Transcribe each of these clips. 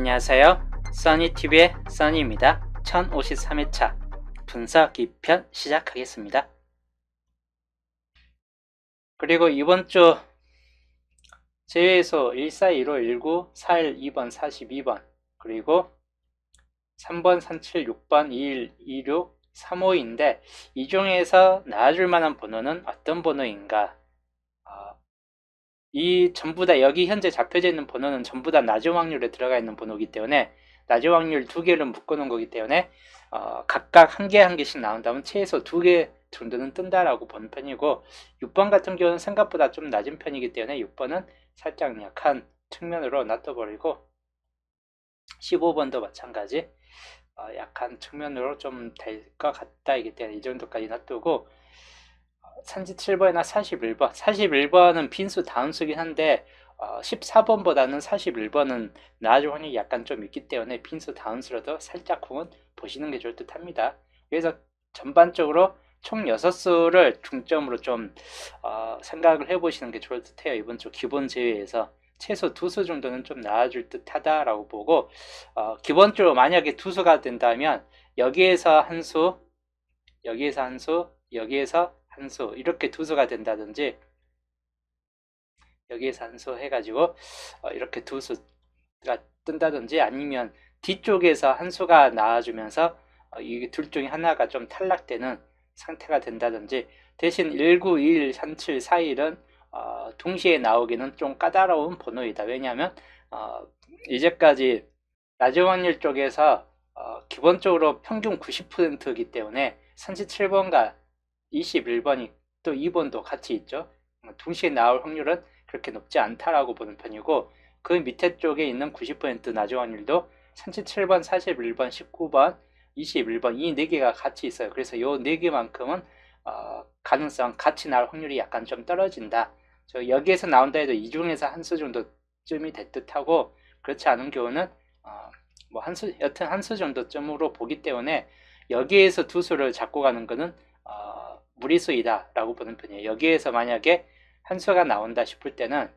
안녕하세요. 써니TV의 써니입니다. 1053회차 분석 2편 시작하겠습니다. 그리고 이번 주 제외소 1415, 19, 41, 2번, 42번 그리고 3번, 37, 6번, 21, 26, 35인데 이 중에서 나와줄 만한 번호는 어떤 번호인가? 이 전부 다 여기 현재 잡혀져 있는 번호는 전부 다 낮은 확률에 들어가 있는 번호이기 때문에 낮은 확률 두 개를 묶어놓은 거기 때문에 각각 한 개 한 개씩 나온다면 최소 두 개 정도는 뜬다라고 보는 편이고 6번 같은 경우는 생각보다 좀 낮은 편이기 때문에 6번은 살짝 약한 측면으로 놔둬버리고 15번도 마찬가지 약한 측면으로 좀 될 것 같다 이기 때문에 이 정도까지 놔두고 37번이나 41번 41번은 빈수 다운수긴 한데 14번보다는 41번은 나아질 확률이 약간 좀 있기 때문에 빈수 다운수로도 살짝 공은 보시는 게 좋을 듯 합니다. 그래서 전반적으로 총 6수를 중점으로 좀 생각을 해보시는 게 좋을 듯 해요. 이번 주 기본 제외에서 최소 2수 정도는 좀 나아질 듯 하다라고 보고 기본적으로 만약에 2수가 된다면 여기에서 한 수, 여기에서 한 수, 여기에서 한 수 이렇게 2수가 된다든지 여기에서 한 수 해가지고 이렇게 2수가 뜬다든지 아니면 뒤쪽에서 한 수가 나와주면서 이 둘 중에 하나가 좀 탈락되는 상태가 된다든지 대신 19, 21, 37, 41은 동시에 나오기는 좀 까다로운 번호이다. 왜냐하면 이제까지 낮은 확률 쪽에서 기본적으로 평균 90%이기 때문에 37번과 21번이 또 2번도 같이 있죠. 동시에 나올 확률은 그렇게 높지 않다라고 보는 편이고 그 밑에 쪽에 있는 90% 낮은 확률도 37번, 41번, 19번, 21번 이 4개가 같이 있어요. 그래서 이 4개만큼은 가능성 같이 나올 확률이 약간 좀 떨어진다. 여기에서 나온다 해도 이 중에서 한 수 정도쯤이 될 듯하고 그렇지 않은 경우는 뭐 여튼 한 수 정도쯤으로 보기 때문에 여기에서 2수를 잡고 가는 거는 무리수이다 라고 보는 편이에요. 여기에서 만약에 한 수가 나온다 싶을 때는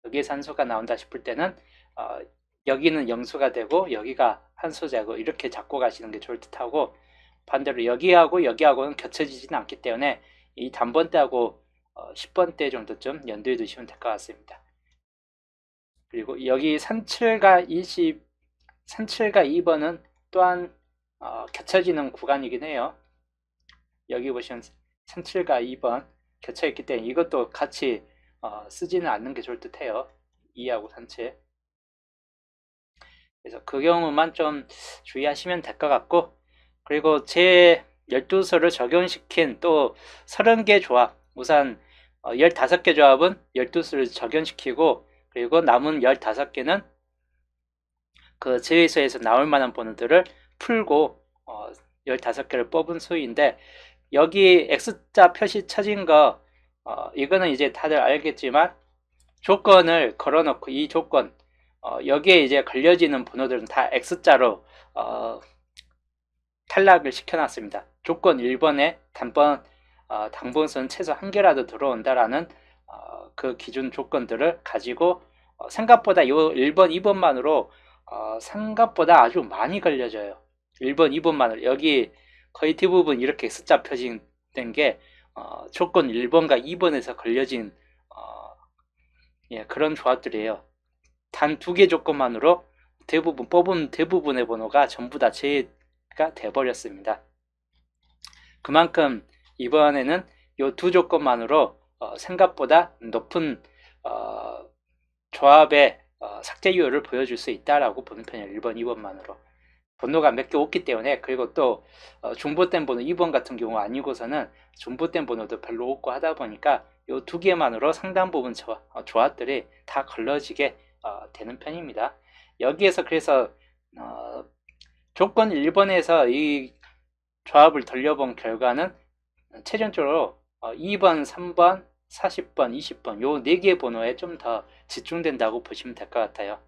여기에서 한 수가 나온다 싶을 때는 여기는 영수가 되고 여기가 한 수제고 이렇게 잡고 가시는 게 좋을 듯하고 반대로 여기하고 여기하고는 겹쳐지지는 않기 때문에 이 단번대하고 10번대 정도쯤 연두에 두시면 될 것 같습니다. 그리고 여기 37과 2번은 또한 겹쳐지는 구간이긴 해요. 여기 보시면 37과 2번 겹쳐있기 때문에 이것도 같이 쓰지는 않는 게 좋을 듯 해요. 2하고 37. 그래서 그 경우만 좀 주의하시면 될 것 같고 그리고 제 12수를 적용시킨 또 30개 조합 우선 15개 조합은 12수를 적용시키고 그리고 남은 15개는 그 제외수에서 나올 만한 번호들을 풀고 15개를 뽑은 수인데 여기 X자 표시 쳐진 거 이거는 이제 다들 알겠지만 조건을 걸어놓고 이 조건 여기에 이제 걸려지는 번호들은 다 X자로 탈락을 시켜놨습니다. 조건 1번에 당번수는 최소 1개라도 들어온다라는 그 기준 조건들을 가지고 생각보다 이 1번, 2번만으로 생각보다 아주 많이 걸려져요. 1번, 2번만으로 여기 거의 대부분 이렇게 X자 표시된 게 조건 1번과 2번에서 걸려진 그런 조합들이에요. 단 2개 조건만으로 뽑은 대부분의 번호가 전부 다 제외가 돼버렸습니다. 그만큼 이번에는 이 두 조건만으로 생각보다 높은 조합의 삭제율을 보여줄 수 있다라고 보는 편이에요. 1번, 2번만으로. 번호가 몇 개 없기 때문에 그리고 또 중보된 번호 2번 같은 경우 아니고서는 중보된 번호도 별로 없고 하다 보니까 이 두 개만으로 상당 부분 조합들이 다 걸러지게 되는 편입니다. 여기에서 그래서 조건 1번에서 이 조합을 돌려본 결과는 최종적으로 2번, 3번, 40번, 20번 요 4개 번호에 좀 더 집중된다고 보시면 될 것 같아요.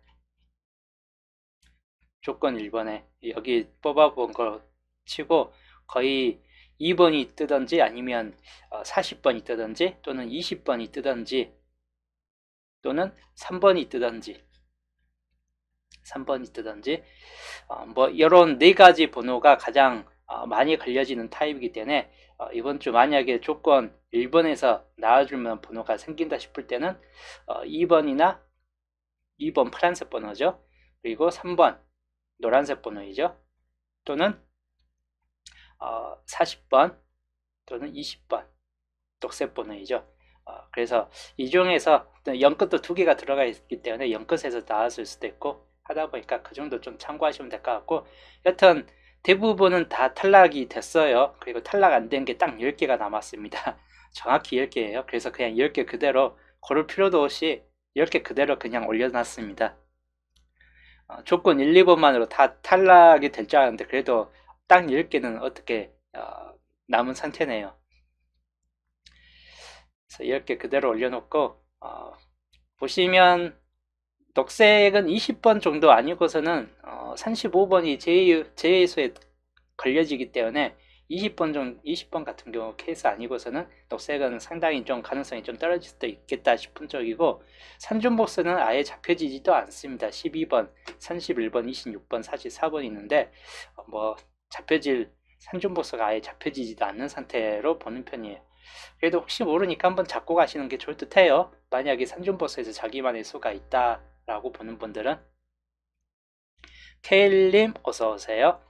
조건 1번에 여기 뽑아본 거 치고 거의 2번이 뜨든지 아니면 40번이 뜨든지 또는 20번이 뜨든지 또는 3번이 뜨든지 3번이 뜨든지 뭐 이런 네 가지 번호가 가장 많이 걸려지는 타입이기 때문에 이번 주 만약에 조건 1번에서 나와주면 번호가 생긴다 싶을 때는 2번이나 2번 파란색 번호죠. 그리고 3번 노란색 번호이죠. 또는 40번 또는 20번 녹색 번호이죠. 그래서 이 중에서 연끝도 두 개가 들어가 있기 때문에 연끝에서 나왔을 수도 있고 하다 보니까 그 정도 좀 참고하시면 될 것 같고, 여튼 대부분은 다 탈락이 됐어요. 그리고 탈락 안 된 게 딱 10개가 남았습니다. 정확히 10개예요. 그래서 그냥 10개 그대로 고를 필요도 없이 10개 그대로 그냥 올려놨습니다. 조건 1, 2번만으로 다 탈락이 될 줄 알았는데 그래도 딱 10개는 어떻게 남은 상태네요. 그래서 이렇게 그대로 올려놓고 보시면 녹색은 20번 정도 아니고서는 35번이 제의수에 걸려지기 때문에 20번 같은 경우 케이스 아니고서는 녹색은 상당히 좀 가능성이 좀 떨어질 수도 있겠다 싶은 쪽이고, 산중복수는 아예 잡혀지지도 않습니다. 12번, 31번, 26번, 44번 있는데 뭐 산중복수가 아예 잡혀지지도 않는 상태로 보는 편이에요. 그래도 혹시 모르니까 한번 잡고 가시는 게 좋을 듯 해요. 만약에 산중버스에서 자기만의 수가 있다라고 보는 분들은. 케일님 어서오세요.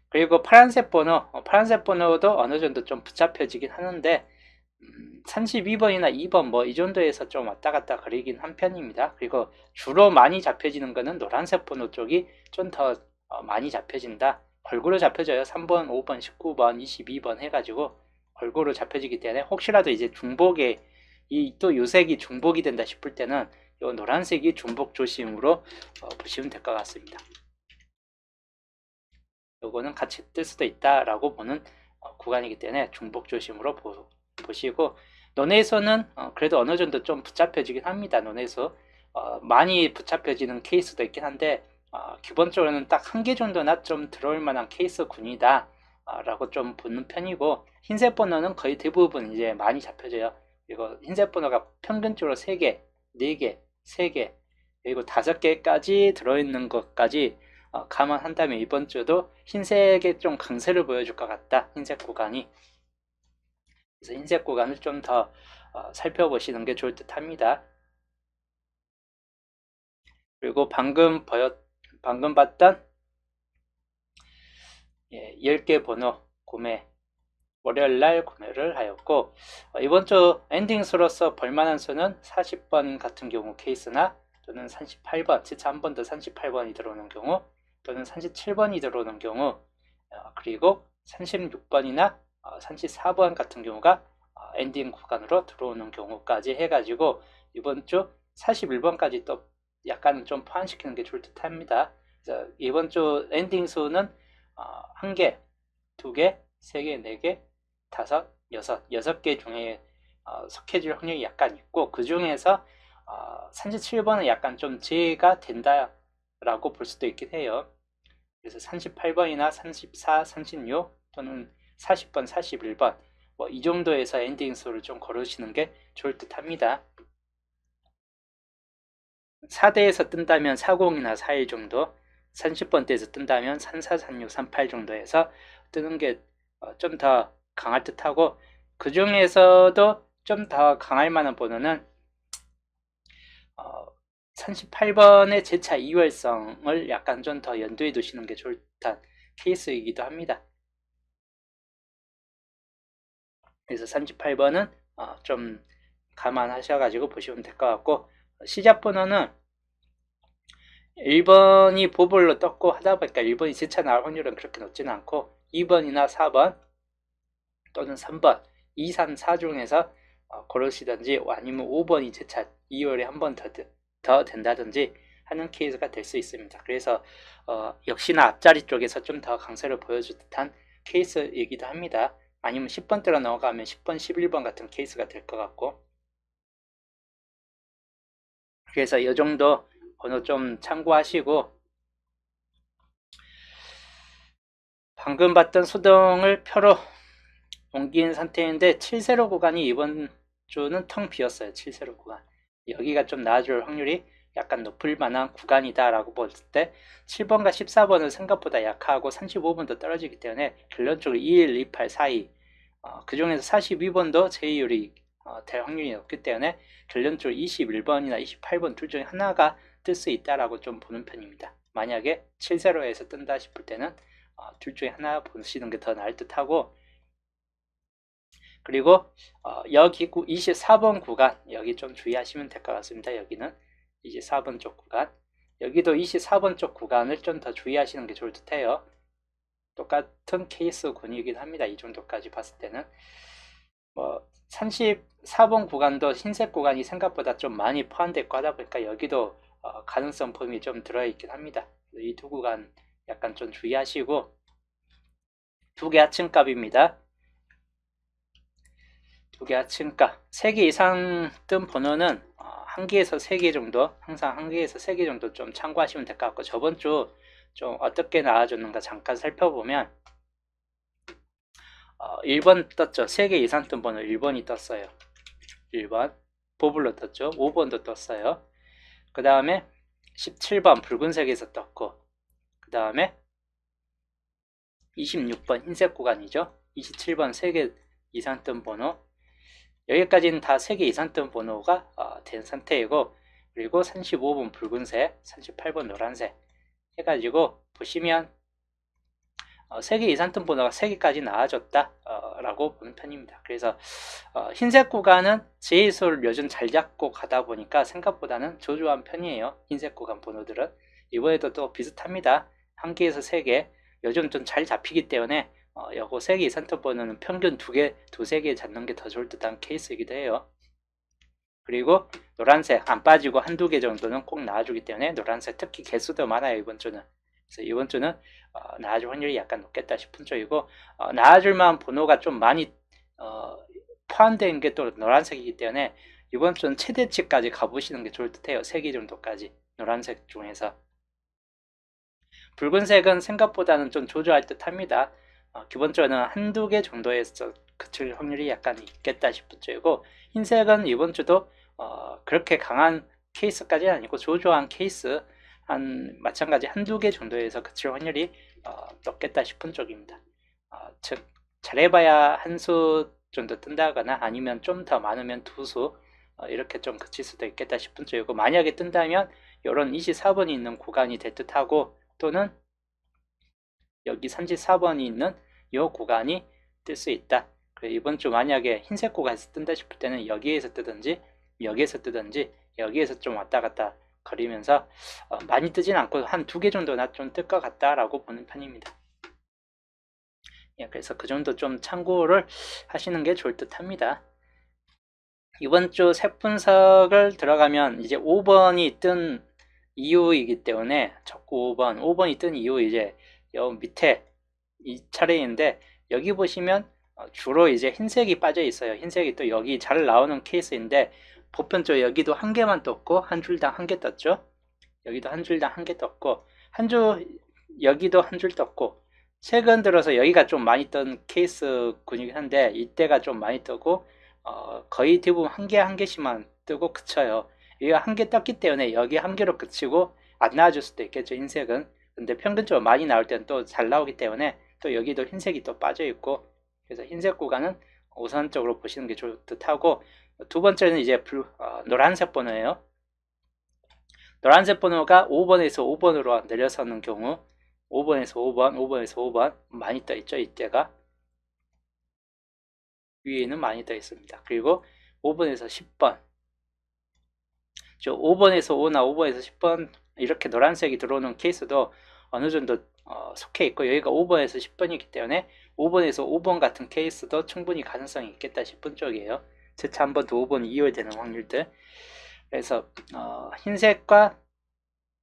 그리고 파란색 번호도 어느 정도 좀 붙잡혀지긴 하는데 32번이나 2번 뭐 이 정도에서 좀 왔다 갔다 거리긴 한 편입니다. 그리고 주로 많이 잡혀지는 거는 노란색 번호 쪽이 좀 더 많이 잡혀진다. 골고루 잡혀져요. 3번, 5번, 19번, 22번 해가지고 골고루 잡혀지기 때문에 혹시라도 이제 중복에 또 요색이 중복이 된다 싶을 때는 이 노란색이 중복 조심으로 보시면 될 것 같습니다. 요거는 같이 뜰 수도 있다라고 보는 구간이기 때문에 중복 조심으로 보시고, 논에서는 그래도 어느 정도 좀 붙잡혀지긴 합니다. 논에서 많이 붙잡혀지는 케이스도 있긴 한데 기본적으로는 딱 한 개 정도나 좀 들어올 만한 케이스군이다 라고 좀 보는 편이고, 흰색 번호는 거의 대부분 이제 많이 잡혀져요. 그리고 흰색 번호가 평균적으로 3개, 4개, 3개, 그리고 5개까지 들어있는 것까지 감안한다면 이번 주도 흰색에 좀 강세를 보여줄 것 같다. 흰색 구간이. 그래서 흰색 구간을 좀 더 살펴보시는 게 좋을 듯 합니다. 그리고 방금 봤던 10개 번호 구매, 월요일날 구매를 하였고, 이번 주 엔딩 수로서 볼만한 수는 40번 같은 경우 케이스나 또는 38번, 진짜 한 번 더 38번이 들어오는 경우, 또는 37번이 들어오는 경우, 그리고 36번이나 34번 같은 경우가 엔딩 구간으로 들어오는 경우까지 해가지고 이번 주 41번까지 또 약간 좀 포함시키는 게 좋을 듯 합니다. 그래서 이번 주 엔딩 수는 1개, 2개, 3개, 4개, 5, 6개 중에 속해질 확률이 약간 있고, 그 중에서 37번은 약간 좀 제외가 된다라고 볼 수도 있긴 해요. 그래서 38번이나 34, 36 또는 40번, 41번 뭐 이 정도에서 엔딩 수를 좀 고르시는 게 좋을 듯 합니다. 4대에서 뜬다면 40이나 41 정도, 30번대에서 뜬다면 34, 36, 38 정도에서 뜨는 게 좀 더 강할 듯 하고, 그 중에서도 좀 더 강할 만한 번호는 38번의 재차 이월성을 약간 좀 더 연두에 두시는 게 좋을 듯한 케이스이기도 합니다. 그래서 38번은 좀 감안하셔가지고 보시면 될 것 같고, 시작 번호는 1번이 보볼로 떴고 하다 보니까 1번이 재차 나올 확률은 그렇게 높지는 않고 2번이나 4번 또는 3번 2, 3, 4 중에서 고르시든지 아니면 5번이 재차 2월에 한 번 더 된다든지 하는 케이스가 될 수 있습니다. 그래서 역시나 앞자리 쪽에서 좀 더 강세를 보여줄 듯한 케이스이기도 합니다. 아니면 10번대로 넘어가면 10번, 11번 같은 케이스가 될 것 같고, 그래서 이 정도 번호 좀 참고하시고, 방금 봤던 수동을 표로 옮긴 상태인데 7세로 구간이 이번 주는 텅 비었어요. 7세로 구간. 여기가 좀 나아질 확률이 약간 높을 만한 구간이다 라고 볼 때 7번과 14번은 생각보다 약하고 35번도 떨어지기 때문에 결론적으로 21, 28, 42 그 중에서 42번도 제이율이 될 확률이 높기 때문에 결론적으로 21번이나 28번 둘 중에 하나가 뜰 수 있다라고 좀 보는 편입니다. 만약에 7세로에서 뜬다 싶을 때는 둘 중에 하나 보시는 게 더 나을 듯 하고, 그리고 여기 24번 구간 여기 좀 주의하시면 될 것 같습니다. 여기는 24번 쪽 구간, 여기도 24번 쪽 구간을 좀 더 주의하시는 게 좋을 듯 해요. 똑같은 케이스군이긴 합니다. 이 정도까지 봤을 때는 34번 구간도 흰색 구간이 생각보다 좀 많이 포함되어 있고 하다 보니까 여기도 가능성 범위 좀 들어있긴 합니다. 이 두 구간 약간 좀 주의하시고, 두 개 하층값입니다. 두 개 하층값 3개 이상 뜬 번호는 1개에서 3개 정도, 항상 1개에서 3개 정도 좀 참고하시면 될 것 같고, 저번 주 좀 어떻게 나와줬는가 잠깐 살펴보면 1번 떴죠. 3개 이상 뜬 번호 1번이 떴어요. 1번 보블로 떴죠. 5번도 떴어요. 그 다음에 17번 붉은색에서 떴고, 그 다음에 26번 흰색 구간이죠. 27번 3개 이상 뜬 번호, 여기까지는 다 3개 이상 뜬 번호가 된 상태이고, 그리고 35번 붉은색, 38번 노란색 해가지고 보시면 3개 이상 뜬 번호가 3개까지 나와줬다 라고 보는 편입니다. 그래서 흰색 구간은 제이솔 요즘 잘 잡고 가다 보니까 생각보다는 조조한 편이에요. 흰색 구간 번호들은 이번에도 또 비슷합니다. 1개에서 3개 요즘 좀 잘 잡히기 때문에 요거 3개 이상 뜬 번호는 평균 2개, 2-3개 잡는 게 더 좋을 듯한 케이스이기도 해요. 그리고 노란색 안 빠지고 1-2개 정도는 꼭 나와주기 때문에 노란색 특히 개수도 많아요. 이번 주는. 그래서 이번 주는 나와줄 확률이 약간 높겠다 싶은 쪽이고, 나와줄 만한 번호가 좀 많이 포함된 게 또 노란색이기 때문에 이번 주는 최대치까지 가보시는 게 좋을 듯 해요. 3개 정도까지 노란색 중에서. 붉은색은 생각보다는 좀 조조할 듯 합니다. 기본적으로는 1-2개 정도에서 그칠 확률이 약간 있겠다 싶은 쪽이고, 흰색은 이번 주도 그렇게 강한 케이스까지는 아니고 조조한 케이스, 마찬가지 1-2개 정도에서 그칠 확률이 높겠다 싶은 쪽입니다. 즉 잘해봐야 한 수 정도 뜬다거나 아니면 좀 더 많으면 2수 이렇게 좀 그칠 수도 있겠다 싶은 쪽이고, 만약에 뜬다면 이런 24번이 있는 구간이 될 듯하고, 또는 여기 34번이 있는 이 구간이 뜰 수 있다. 이번 주 만약에 흰색 구간에서 뜬다 싶을 때는 여기에서 뜨든지 여기에서 뜨든지 여기에서 좀 왔다 갔다 거리면서 많이 뜨진 않고 한 2개 정도나 좀 뜰 것 같다라고 보는 편입니다. 예, 그래서 그 정도 좀 참고를 하시는 게 좋을 듯 합니다. 이번 주 색 분석을 들어가면 이제 5번이 뜬 이유이기 때문에 자꾸 5번이 뜬 이유, 이제 여 밑에 이 차례인데 여기 보시면 주로 이제 흰색이 빠져 있어요. 흰색이 또 여기 잘 나오는 케이스인데, 보편적으로 여기도 한 개만 떴고 한 줄당 한 개 떴죠. 여기도 한 줄당 한 개 떴고 여기도 한 줄 떴고, 최근 들어서 여기가 좀 많이 뜬 케이스군이긴 한데 이때가 좀 많이 뜨고 거의 대부분 한 개 한 개씩만 뜨고 그쳐요. 이거 한 개 떴기 때문에 여기 한 개로 그치고 안 나와줄 수도 있겠죠, 흰색은. 근데 평균적으로 많이 나올 때는 또 잘 나오기 때문에 또 여기도 흰색이 또 빠져 있고, 그래서 흰색 구간은 우선적으로 보시는 게 좋을 듯 하고, 두 번째는 이제 노란색 번호예요. 노란색 번호가 5번에서 5번으로 내려서는 경우, 5번에서 5번, 5번에서 5번 많이 떠 있죠. 이때가 위에는 많이 떠 있습니다. 그리고 5번에서 10번, 5번에서 5나 5번에서 10번 이렇게 노란색이 들어오는 케이스도 어느 정도 속해 있고, 여기가 5번에서 10번이기 때문에 5번에서 5번 같은 케이스도 충분히 가능성이 있겠다 싶은 쪽이에요. 재차 한 번 더 5번 이용되는 확률들. 그래서 흰색과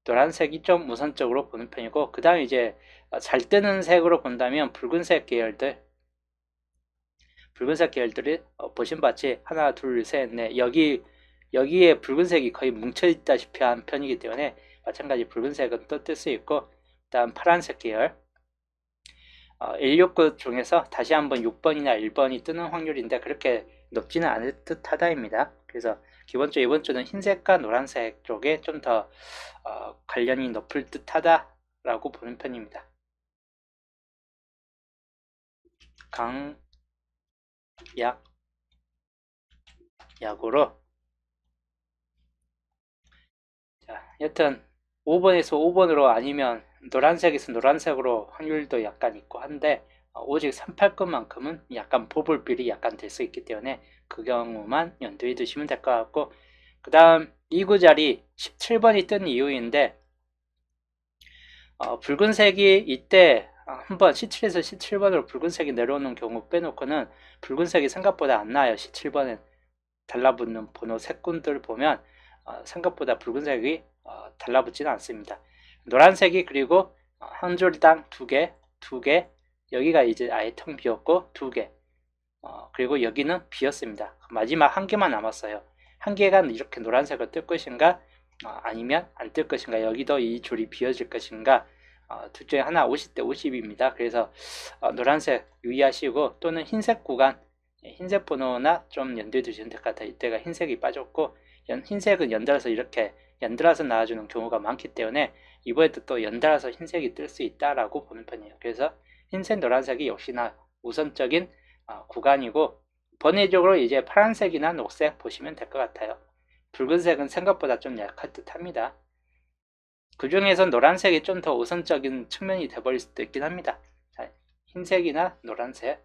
노란색이 좀 우선적으로 보는 편이고, 그 다음에 이제 잘 뜨는 색으로 본다면 붉은색 계열들이 보신 바치 하나, 둘, 셋, 넷, 여기에 붉은색이 거의 뭉쳐있다시피 한 편이기 때문에 마찬가지 붉은색은 또 뜰 수 있고, 다음 파란색 계열 169 중에서 다시 한번 6번이나 1번이 뜨는 확률인데 그렇게 높지는 않을 듯 하다입니다. 그래서 기본적으로 이번 주는 흰색과 노란색 쪽에 좀 더 관련이 높을 듯하다라고 보는 편입니다. 강, 약, 약으로 자, 여튼 5번에서 5번으로 아니면 노란색에서 노란색으로 확률도 약간 있고 한데 오직 38건만큼은 약간 보불빌이 약간 될 수 있기 때문에 그 경우만 염두에 두시면 될 것 같고, 그 다음 2구 자리 17번이 뜬 이유인데 붉은색이 이때 한번 17에서 17번으로 붉은색이 내려오는 경우 빼놓고는 붉은색이 생각보다 안 나요. 17번에 달라붙는 번호 색군들 보면 생각보다 붉은색이 달라붙지는 않습니다. 노란색이 그리고 한 줄당 두 개, 여기가 이제 아예 텅 비었고 두 개, 그리고 여기는 비었습니다. 마지막 한 개만 남았어요. 한 개가 이렇게 노란색을 뜰 것인가, 아니면 안 뜰 것인가, 여기도 이 줄이 비어질 것인가, 둘 중에 하나 50대 50입니다. 그래서 노란색 유의하시고, 또는 흰색 구간, 흰색 번호나 좀 연두해 두시면 될 것 같아요. 이때가 흰색이 빠졌고, 흰색은 연달아서 이렇게 연달아서 나와주는 경우가 많기 때문에 이번에도 또 연달아서 흰색이 뜰 수 있다라고 보는 편이에요. 그래서 흰색, 노란색이 역시나 우선적인 구간이고, 번외적으로 이제 파란색이나 녹색 보시면 될 것 같아요. 붉은색은 생각보다 좀 약할 듯 합니다. 그 중에서 노란색이 좀 더 우선적인 측면이 돼버릴 수도 있긴 합니다. 자, 흰색이나 노란색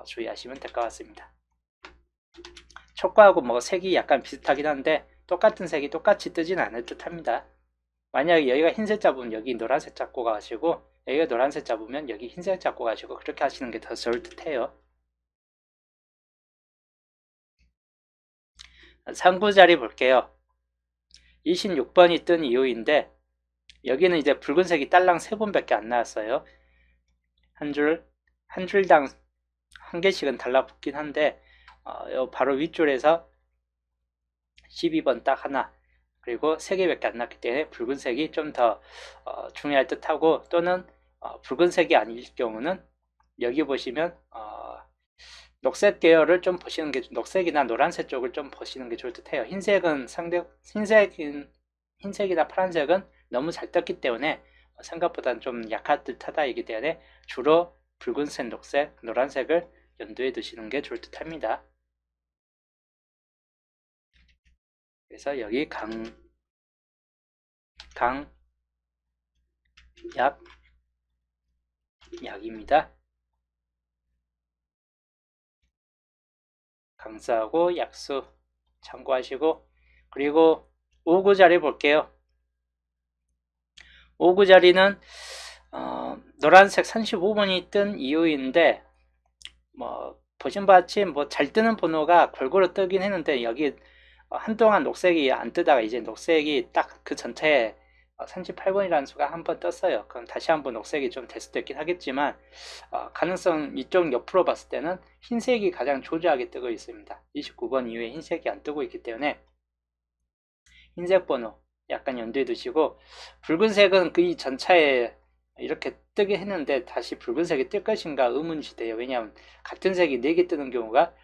주의하시면 될 것 같습니다. 촉구하고 뭐 색이 약간 비슷하긴 한데 똑같은 색이 똑같이 뜨진 않을 듯 합니다. 만약에 여기가 흰색 잡으면 여기 노란색 잡고 가시고, 여기가 노란색 잡으면 여기 흰색 잡고 가시고, 그렇게 하시는 게 더 좋을 듯 해요. 3구 자리 볼게요. 26번이 뜬 이유인데 여기는 이제 붉은색이 딸랑 3번밖에 안 나왔어요. 한 줄당 한 개씩은 달라붙긴 한데 바로 윗줄에서 12번 딱 하나, 그리고 3개밖에 안 났기 때문에 붉은색이 좀 더 중요할 듯하고, 또는 붉은색이 아닐 경우는 여기 보시면 녹색 계열을 좀 보시는 게, 녹색이나 노란색 쪽을 좀 보시는 게 좋을 듯해요. 흰색은 흰색이나 파란색은 너무 잘 떴기 때문에 생각보다는 좀 약할 듯하다 이기 때문에 주로 붉은색, 녹색, 노란색을 염두에 두시는 게 좋을 듯합니다. 그래서 여기 약입니다. 강수하고 약수 참고하시고, 그리고 5구 자리 볼게요. 5구 자리는 노란색 35번이 뜬 이유인데 뭐 보신 바와 같이 뭐 잘 뜨는 번호가 골고루 뜨긴 했는데 여기 한동안 녹색이 안 뜨다가 이제 녹색이 딱 그 전체에 38번이라는 수가 한 번 떴어요. 그럼 다시 한번 녹색이 좀 될 수도 있긴 하겠지만 가능성 이쪽 옆으로 봤을 때는 흰색이 가장 조저하게 뜨고 있습니다. 29번 이후에 흰색이 안 뜨고 있기 때문에 흰색 번호 약간 염두에 두시고, 붉은색은 그 이 전차에 이렇게 뜨게 했는데 다시 붉은색이 뜰 것인가 의문시돼요. 왜냐하면 같은 색이 4개 뜨는 경우가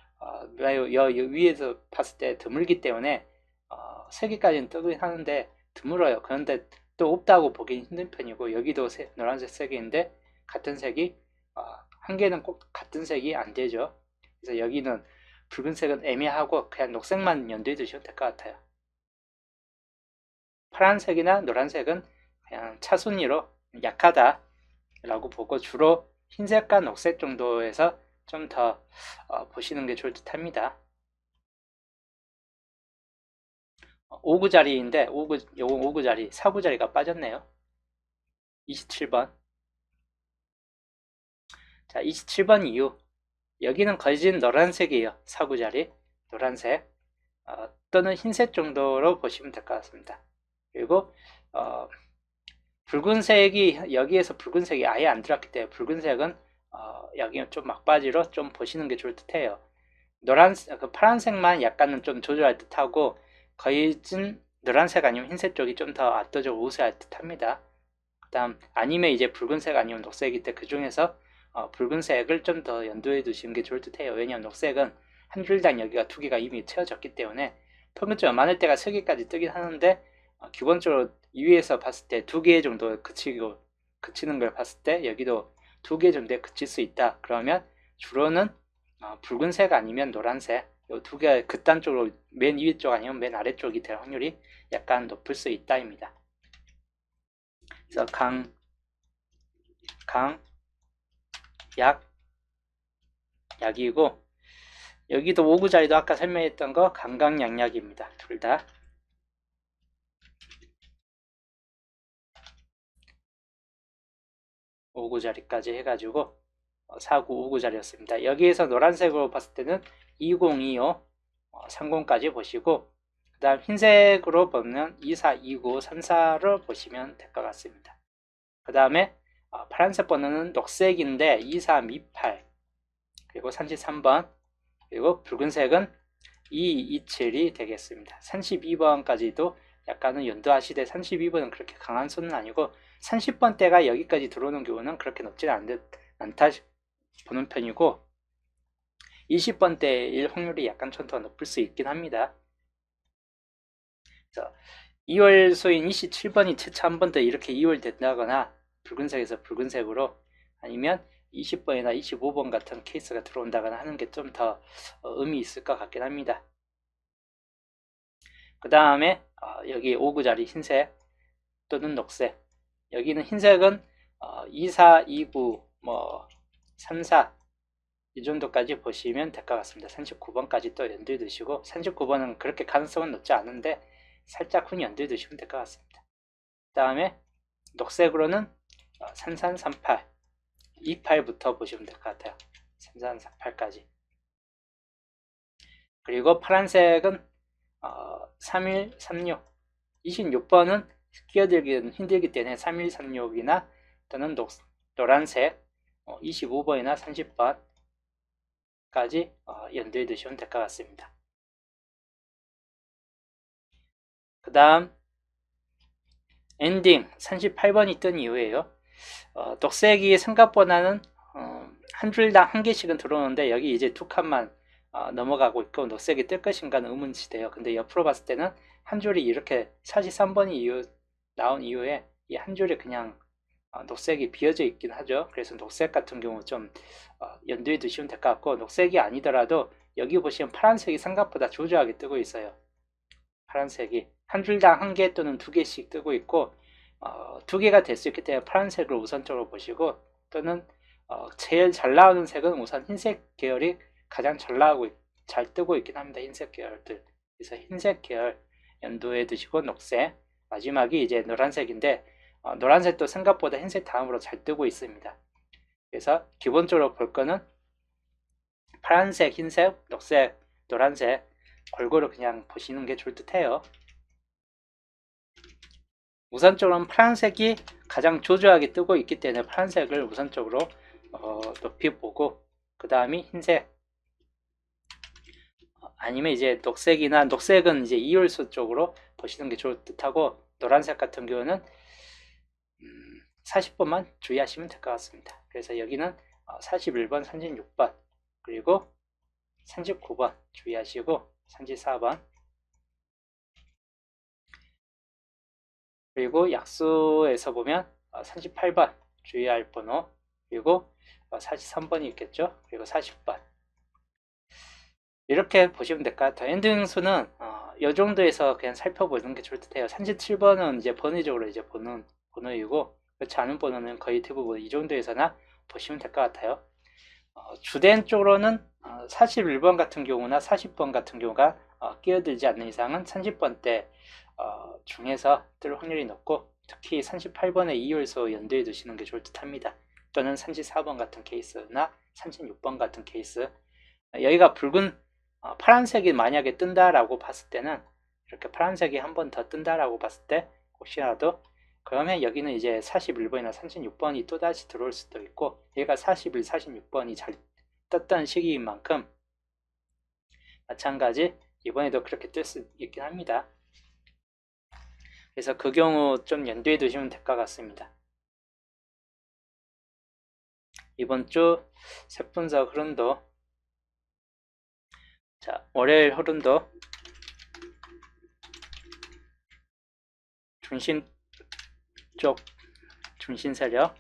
위에서 봤을 때 드물기 때문에 3개까지는 뜨긴 하는데 드물어요. 그런데 또 없다고 보기 힘든 편이고, 여기도 노란색 3개인데 같은 색이 한 개는 꼭 같은 색이 안 되죠. 그래서 여기는 붉은색은 애매하고 그냥 녹색만 염두에 두시면 될 것 같아요. 파란색이나 노란색은 그냥 차순위로 약하다 라고 보고, 주로 흰색과 녹색 정도에서 좀 더 보시는 게 좋을 듯 합니다. 5구 자리인데 5구 자리, 4구 자리가 빠졌네요. 27번. 자, 27번 이후 여기는 거진 노란색이에요. 4구 자리 노란색, 또는 흰색 정도로 보시면 될 것 같습니다. 그리고 붉은색이, 여기에서 붉은색이 아예 안 들어왔기 때문에 붉은색은 여기 좀 막바지로 좀 보시는 게 좋을 듯해요. 파란색만 약간은 좀 조절할 듯하고, 거의 노란색 아니면 흰색 쪽이 좀 더 압도적으로 우세할 듯합니다. 그 다음 아니면 이제 붉은색 아니면 녹색일 때 그 중에서 붉은색을 좀 더 염두에 두시는 게 좋을 듯해요. 왜냐하면 녹색은 한 줄당 여기가 2개가 이미 채워졌기 때문에 평균적으로 많을 때가 3개까지 뜨긴 하는데 기본적으로 2위에서 봤을 때 2개 정도 그치는 걸 봤을 때 여기도 2개 정도에 그칠 수 있다. 그러면 주로는 붉은색 아니면 노란색 이 2개 극단 쪽으로 맨 위에 쪽 아니면 맨 아래쪽이 될 확률이 약간 높을 수 있다입니다. 그래서 약이고 여기도 5구 자리도 아까 설명했던 거 강강약약입니다. 둘 다. 5구 자리까지 해가지고 4구, 5구 자리였습니다. 여기에서 노란색으로 봤을 때는 2025, 30까지 보시고 그 다음 흰색으로 보면 24, 29, 34를 보시면 될 것 같습니다. 그 다음에 파란색 번호는 녹색인데 23, 28 그리고 33번 그리고 붉은색은 2227이 되겠습니다. 32번까지도 약간은 연도하시되 32번은 그렇게 강한 수는 아니고 30번대가 여기까지 들어오는 경우는 그렇게 높지는 않다 보는 편이고 20번대일 확률이 약간 좀 더 높을 수 있긴 합니다. 2월 수인 27번이 최초 한 번 더 이렇게 2월 된다거나 붉은색에서 붉은색으로 아니면 20번이나 25번 같은 케이스가 들어온다거나 하는 게 좀 더 의미 있을 것 같긴 합니다. 그 다음에 여기 5구 자리 흰색 또는 녹색 여기는 흰색은 24, 29, 34 이 정도까지 보시면 될 것 같습니다. 39번까지 또 연두에 두시고 39번은 그렇게 가능성은 높지 않은데 살짝 훈 연두에 두시면 될 것 같습니다. 그 다음에 녹색으로는 3338 28부터 보시면 될 것 같아요. 3338까지 그리고 파란색은 3136 26번은 끼어들기는 힘들기 때문에 3136이나 또는 노란색 25번이나 30번까지 연두에 두시면 될 것 같습니다. 그 다음 엔딩 38번이 뜬 이유예요. 녹색이 생각보다는 한 줄당 한 개씩은 들어오는데 여기 이제 두 칸만 넘어가고 있고 녹색이 뜰 것인가는 의문시돼요. 근데 옆으로 봤을 때는 한 줄이 이렇게 43번이 나온 이후에 이 한 줄이 그냥 녹색이 비어져 있긴 하죠. 그래서 녹색 같은 경우 좀 연두에 두시면 될 것 같고 녹색이 아니더라도 여기 보시면 파란색이 생각보다 조조하게 뜨고 있어요. 파란색이 한 줄당 한 개 또는 두 개씩 뜨고 있고 두 개가 될 수 있기 때문에 파란색을 우선적으로 보시고 또는 제일 잘 나오는 색은 우선 흰색 계열이 가장 잘 뜨고 있긴 합니다. 흰색 계열들. 그래서 흰색 계열 연두에 두시고 녹색 마지막이 이제 노란색인데 노란색도 생각보다 흰색 다음으로 잘 뜨고 있습니다. 그래서 기본적으로 볼 거는 파란색, 흰색, 녹색, 노란색 골고루 그냥 보시는 게 좋을 듯 해요. 우선적으로는 파란색이 가장 조조하게 뜨고 있기 때문에 파란색을 우선적으로 높이 보고 그 다음이 흰색 아니면 이제 녹색은 이제 이율수 쪽으로 보시는 게 좋을 듯 하고 노란색 같은 경우는 40번만 주의하시면 될 것 같습니다. 그래서 여기는 41번, 36번 그리고 39번 주의하시고 34번 그리고 약수에서 보면 38번 주의할 번호 그리고 43번이 있겠죠. 그리고 40번 이렇게 보시면 될 것 같아요. 엔딩 수는 이 정도에서 그냥 살펴보는 게 좋을 듯 해요. 37번은 이제 번외적으로 이제 보는 번호이고 그렇지 않은 번호는 거의 대부분 이 정도에서나 보시면 될 것 같아요. 주된 쪽으로는 41번 같은 경우나 40번 같은 경우가 끼어들지 않는 이상은 30번대 중에서 뜰 확률이 높고 특히 38번의 이율수 연두에 두시는 게 좋을 듯 합니다. 또는 34번 같은 케이스나 36번 같은 케이스 여기가 파란색이 만약에 뜬다라고 봤을 때는 이렇게 파란색이 한 번 더 뜬다라고 봤을 때 혹시라도 그러면 여기는 이제 41번이나 36번이 또다시 들어올 수도 있고 얘가 41, 46번이 잘 떴던 시기인 만큼 마찬가지 이번에도 그렇게 뜰 수 있긴 합니다. 그래서 그 경우 좀 연두에 두시면 될 것 같습니다. 이번 주 색분석 흐름도 자 월요일 흐름도 중심 쪽 중심 세력,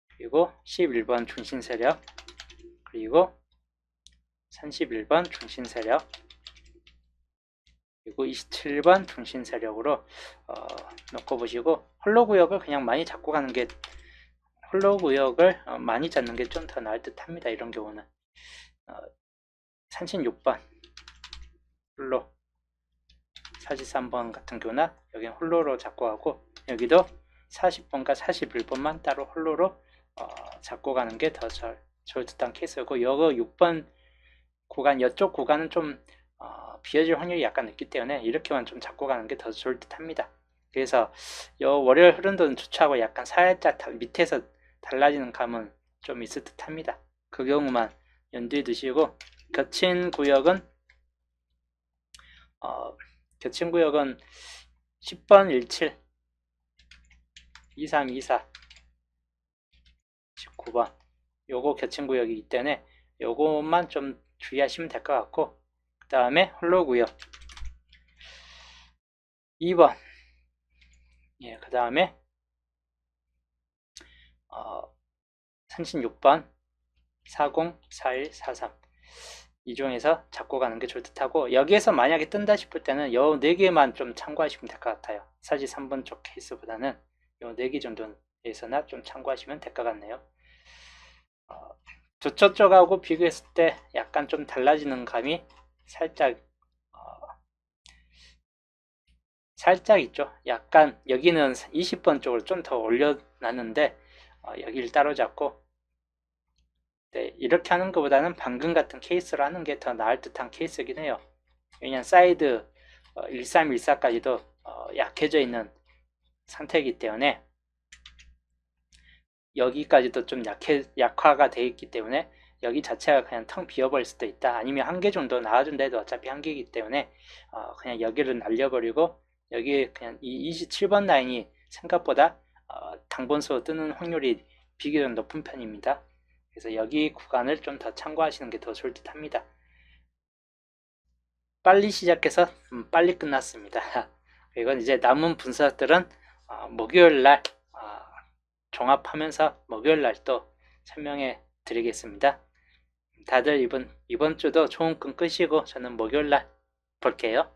그리고 11번 중심 세력, 그리고 31번 중심 세력, 그리고 27번 중심 세력으로 놓고 보시고, 홀로 구역을 그냥 많이 잡고 가는 게, 홀로 구역을 많이 잡는 게 좀 더 나을 듯 합니다. 이런 경우는 36번 홀로, 43번 같은 경우나 여기 홀로로 잡고 가고, 여기도 40번과 41번만 따로 홀로로 잡고 가는 게 더 좋을 듯한 케이스고, 여거 6번 구간, 이쪽 구간은 좀 비어질 확률이 약간 높기 때문에 이렇게만 좀 잡고 가는 게 더 좋을 듯 합니다. 그래서 요 월요일 흐름도는 주차하고 약간 살짝 밑에서 달라지는 감은 좀 있을 듯 합니다. 그 경우만 염두에 두시고, 겹친 구역은 10번 17, 23, 24, 19번 요거 겹친 구역이기 때문에 요것만 좀 주의하시면 될 것 같고, 그 다음에 홀로 구역 2번, 예, 그 다음에 36번 40, 41, 43 이 중에서 잡고 가는 게 좋을 듯 하고, 여기에서 만약에 뜬다 싶을 때는 요 4개만 좀 참고하시면 될 것 같아요. 사실 3번 쪽 케이스보다는 요 4개 정도에서나 좀 참고하시면 될 것 같네요. 두쪽 쪽하고 비교했을 때 약간 좀 달라지는 감이 살짝 있죠. 약간 여기는 20번 쪽으로 좀 더 올려놨는데 여기를 따로 잡고, 네, 이렇게 하는 것보다는 방금 같은 케이스로 하는 게 더 나을 듯한 케이스이긴 해요. 왜냐면 사이드 1314까지도 약해져 있는 상태이기 때문에, 여기까지도 좀 약화가 되어 있기 때문에 여기 자체가 그냥 텅 비어버릴 수도 있다. 아니면 한 개 정도 나와준데도 어차피 한 개이기 때문에 그냥 여기를 날려버리고, 여기 그냥 이 27번 라인이 생각보다 당분수 뜨는 확률이 비교적 높은 편입니다. 그래서 여기 구간을 좀 더 참고하시는 게 더 좋을 듯 합니다. 빨리 시작해서 빨리 끝났습니다. 이건 이제 남은 분석들은 목요일날 종합하면서 목요일날 또 설명해 드리겠습니다. 다들 이번 주도 좋은 꿈 꾸시고 저는 목요일날 볼게요.